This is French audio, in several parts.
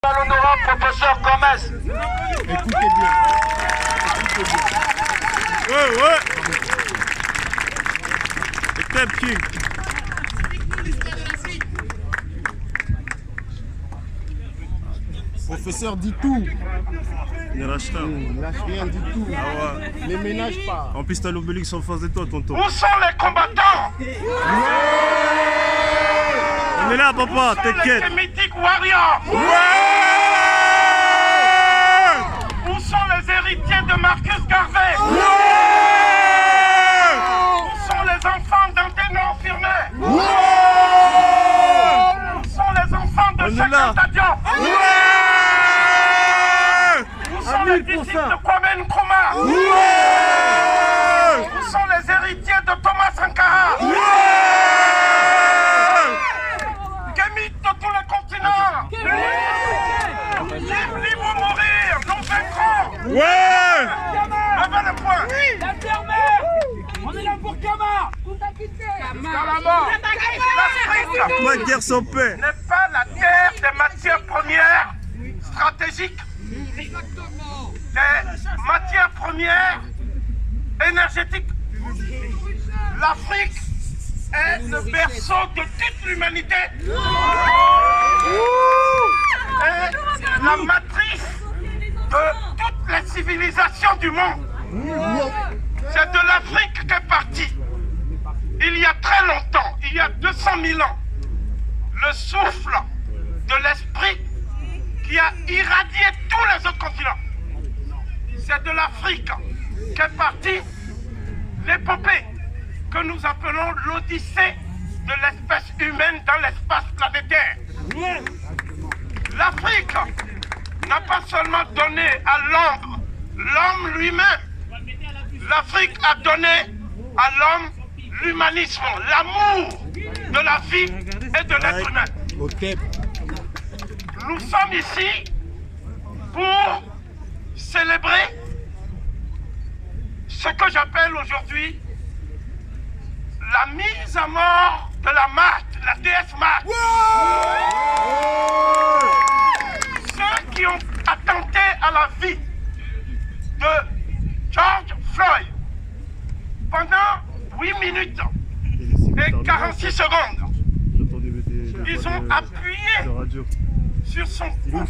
L'honorable professeur Gomez. Écoutez bien. Écoutez bien. Ouais. Et Tep King. Professeur dit tout. Il lâche rien. Il lâche rien du tout. Ah ouais. Les ménages pas. En plus, t'as l'Obélix en face de toi, tonton. Où sont les combattants? On est là, papa, Où sont t'inquiète. les mythiques warriors? Où sont les héritiers de Marcus Garvey? Où sont les enfants d'Anténon Firmet? Où sont les enfants de On est Cheikh là. Anta Diop? Où sont les disciples de Kwame Nkrumah? Où sont les héritiers de Thomas Sankara? Kémite de tous les continents! Libre, libre ou mourir, nous vaincrons! Ouais. Levez le poing! On est là pour Kama. Jusqu'à la mort! L'Afrique Ma guerre sans paix. n'est pas la terre des matières premières stratégiques, des matières premières énergétiques. L'Afrique est le berceau de toute l'humanité et la matrice de toutes les civilisations du monde. C'est de l'Afrique qu'est parti, il y a très longtemps, il y a 200 000 ans, le souffle de l'esprit qui a irradié tous les autres continents. C'est de l'Afrique qu'est partie l'épopée que nous appelons l'Odyssée de l'espèce humaine dans l'espace planétaire. L'Afrique n'a pas seulement donné à l'homme lui-même. L'Afrique a donné à l'homme l'humanisme, l'amour de la vie et de l'être humain. Au Tep. Nous sommes ici pour célébrer ce que j'appelle aujourd'hui la mise à mort de la Marthe, la déesse Marthe. Ceux qui ont attenté à la vie de George Floyd pendant 8 minutes et 46 secondes, ils ont appuyé sur son cou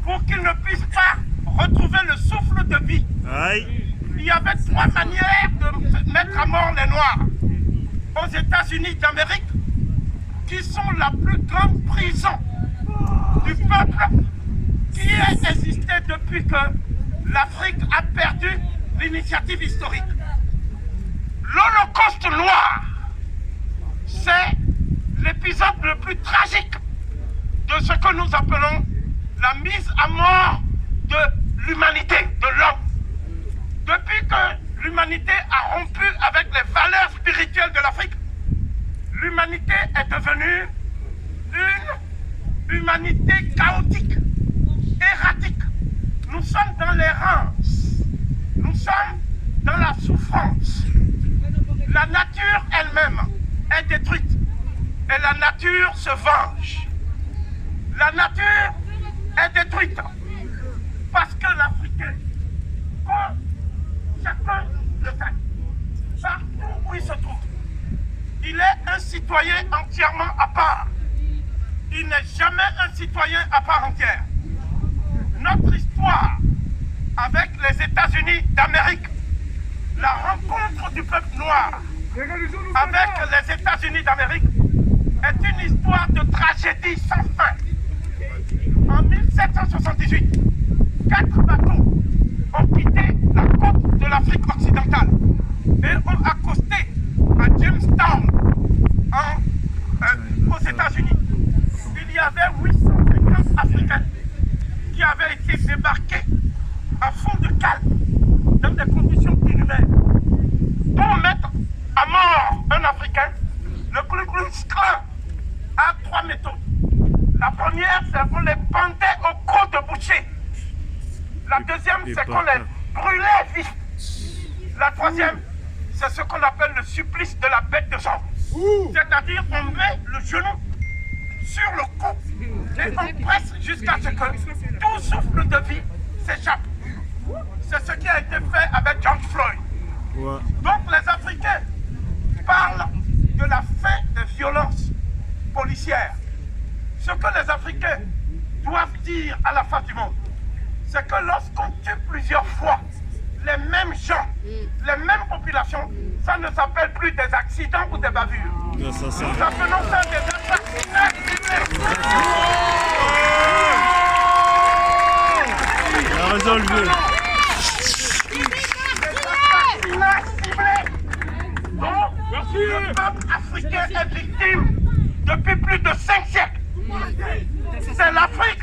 pour qu'il ne puisse pas retrouver le souffle de vie. Aïe. Il y avait 3 manières de mettre à mort les Noirs aux États-Unis d'Amérique, qui sont la plus grande prison du peuple qui a existé depuis que l'Afrique a perdu l'initiative historique. L'Holocauste noir, c'est l'épisode le plus tragique de ce que nous appelons la mise à mort de l'humanité, de l'homme. Depuis que l'humanité a rompu avec les valeurs spirituelles de l'Afrique, l'humanité est devenue une humanité chaotique, erratique. Nous sommes dans l'errance, nous sommes dans la souffrance. La nature elle-même est détruite et la nature se venge. La nature est détruite parce que l'Africain, quand chacun le fait, partout où il se trouve, il est un citoyen entièrement à part. Il n'est jamais un citoyen à part entière. Notre histoire avec les États-Unis d'Amérique, la rencontre du peuple noir avec les États-Unis d'Amérique est une histoire de tragédie sans fin. En 1778, 4 bateaux ont quitté la côte de l'Afrique occidentale et ont accosté à Jamestown, aux États-Unis. Il y avait 850 Africains qui avaient été débarqués à fond de calme, dans des conditions inhumaines, pour mettre à mort un Africain. Le Ku Klux Klan a 3 méthodes. La première, c'est qu'on les pendait au cou de boucher. La deuxième, c'est qu'on les brûlait vifs. La troisième, c'est ce qu'on appelle le supplice de la bête de sang. C'est-à-dire qu'on met le genou sur le cou Et on presse jusqu'à ce que tout souffle de vie s'échappe. C'est ce qui a été fait avec George Floyd. Ouais. Donc les Africains parlent de la fin des violences policières. Ce que les Africains doivent dire à la face du monde, c'est que lorsqu'on tue plusieurs fois les mêmes gens, les mêmes populations, ça ne s'appelle plus des accidents ou des bavures. Ouais, ça. Nous appelons ça des assassinats ciblés. Il a raison, le vieux. Des assassinats ciblés. Donc, le peuple africain est victime depuis plus de 5 siècles. C'est l'Afrique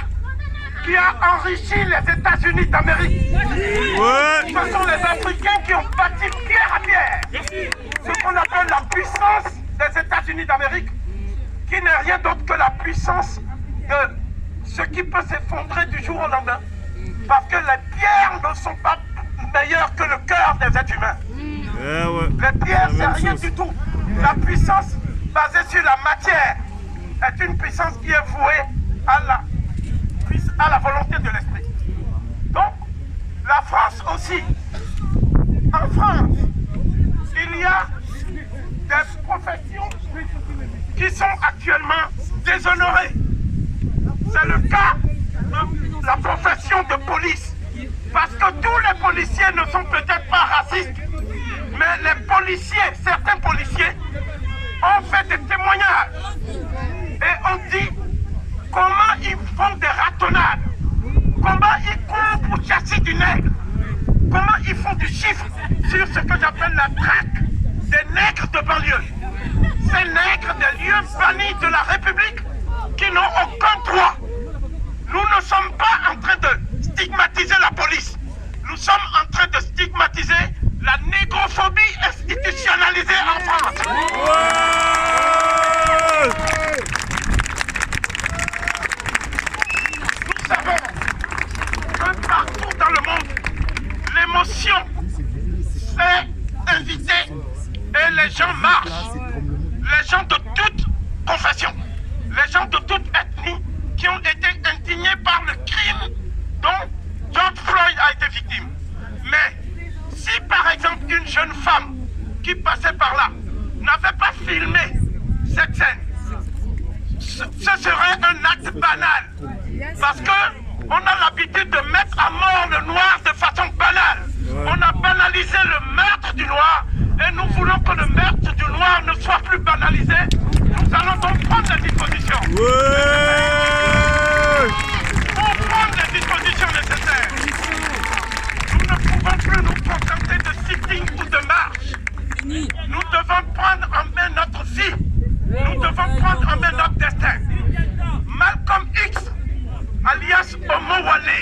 qui a enrichi les États-Unis d'Amérique. Ouais. Ce sont les Africains qui ont bâti pierre à pierre ce qu'on appelle la puissance des États-Unis d'Amérique, qui n'est rien d'autre que la puissance de ce qui peut s'effondrer du jour au lendemain. Parce que les pierres ne sont pas meilleures que le cœur des êtres humains. Ouais. Les pierres, C'est c'est la même rien chose. du tout. La puissance basée sur la matière est une puissance qui est vouée à la volonté de l'esprit. Donc, la France aussi. En France, il y a des professions qui sont actuellement déshonorées. C'est le cas de la profession de police. Parce que tous les policiers ne sont peut-être pas racistes, mais les policiers, certains policiers, ont fait des témoignages et ont dit comment ils font des ratonnades, comment ils courent pour chasser du nègre, comment ils font du chiffre sur ce que j'appelle la traque des nègres de banlieue. Ces nègres des lieux bannis de la République qui n'ont aucun droit. Nous ne sommes pas en train de stigmatiser la police. Nous sommes en train de stigmatiser la négrophobie institutionnalisée en France. Nous savons que partout dans le monde, l'émotion s'est invitée et les gens marchent. Les gens de toute confession, les gens de toute ethnie qui ont été indignés par le crime dont George Floyd a été victime. Mais si par exemple une jeune femme qui passait par là n'avait pas filmé cette scène, ce serait un acte banal. Parce que on a l'habitude de mettre à mort le noir de façon banale. On a banalisé le meurtre du noir et nous voulons que le meurtre du noir ne soit plus banalisé. Nous allons donc prendre les dispositions. Pour prendre les dispositions nécessaires. Nous ne pouvons plus nous contenter de sitting ou de marche. Nous devons prendre en main notre vie. Nous devons prendre en main notre destin. Malcolm X, alias Omo Wale,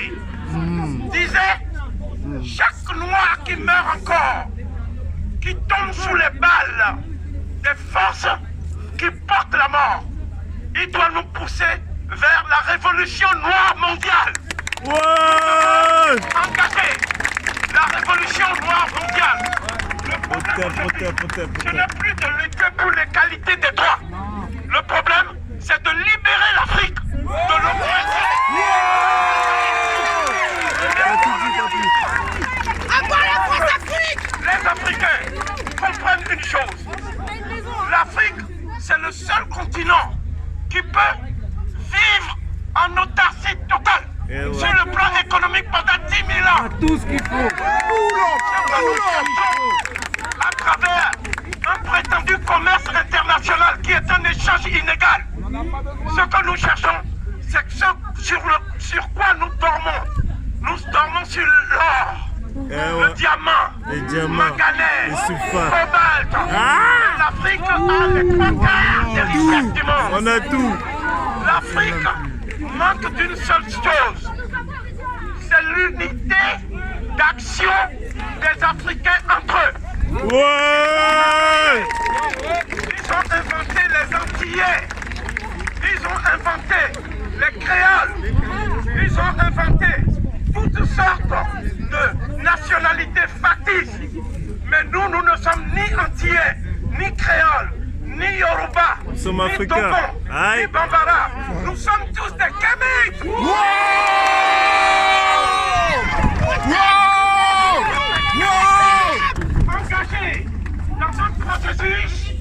disait: chaque noir qui meurt encore, qui tombe sous les balles des forces qui portent la mort, il doit nous pousser vers la révolution noire mondiale. Engager la révolution noire mondiale. Le problème aujourd'hui, ce n'est plus de lutter pour l'égalité des droits. Le problème, c'est de libérer l'Afrique de l'oppression. Les Africains comprennent une chose. L'Afrique, c'est le seul continent qui peut vivre en autarcie totale sur le plan économique pendant 10 000 ans. Tout ce qu'il faut. À travers un prétendu commerce international qui est un échange inégal. Ce que nous cherchons, c'est que sur quoi nous dormons. Nous dormons sur l'or. Le diamant, le manganèse, le cobalt. L'Afrique a les 3 quarts des richesses du monde. On a tout. L'Afrique manque d'une seule chose. C'est l'unité d'action des Africains entre eux. Ils ont inventé les Antillais. Ils ont inventé les créoles. Ils ont inventé toutes sortes de nationalités factices. Mais nous ne sommes ni antillais, ni créoles, ni yoruba. sommes ni africains. Dogon, Aïe. ni Bambara. Nous sommes tous des Kémites. Engagés dans un processus